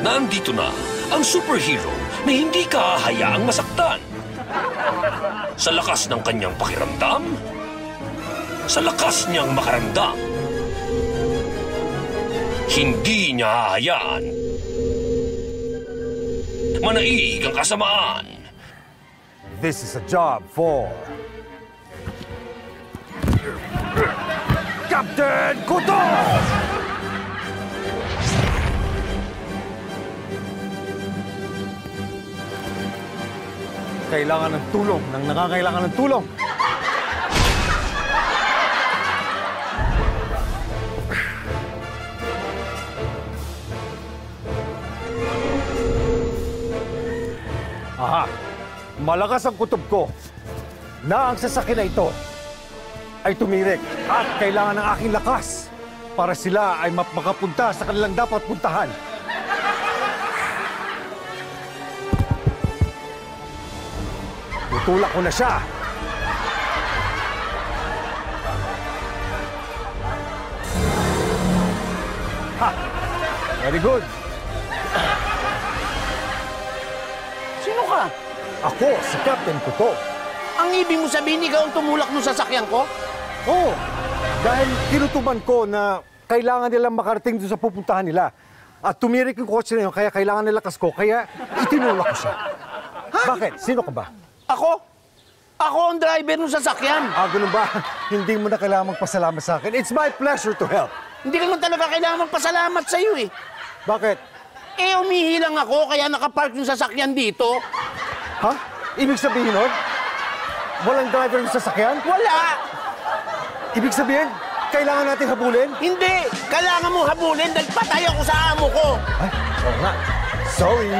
Nandito na ang superhero na hindi ka hahayaang masaktan. Sa lakas ng kanyang pakiramdam, sa lakas niyang makaramdam, hindi niya hahayaan manaig ang kasamaan. This is a job for Captain Kuto! Kailangan ng tulong ng nakakailangan ng tulong. Aha! Malakas ang kutob ko na ang sasakyan na ito ay tumirik at kailangan ng aking lakas para sila ay makapunta sa kanilang dapat puntahan. Tutulak ko na siya. Ha! Very good. Sino ka? Ako, si Captain Kuto. Ang ibig mo sabihin, ikaw ang tumulak ng sasakyan ko? Oo, dahil tinutuban ko na kailangan nilang makarating doon sa pupuntahan nila. At tumirik yung kotse na yun, kaya kailangan nila lakas ko, kaya itinulak ko siya. Bakit? Sino ka ba? Ako? Ako ang driver ng sasakyan. Ah, ganun ba? Hindi mo na kailangan magpasalamat sa akin. It's my pleasure to help. Hindi ka naman talaga kailangan magpasalamat sa'yo eh. Bakit? Eh, umihilang ako, kaya nakapark yung sasakyan dito. Ha? Ibig sabihin nun? Walang driver ng sasakyan? Wala! Ibig sabihin, kailangan natin habulin? Hindi! Kailangan mo habulin dahil patay ako sa amo ko! Ay, oo nga. Sorry.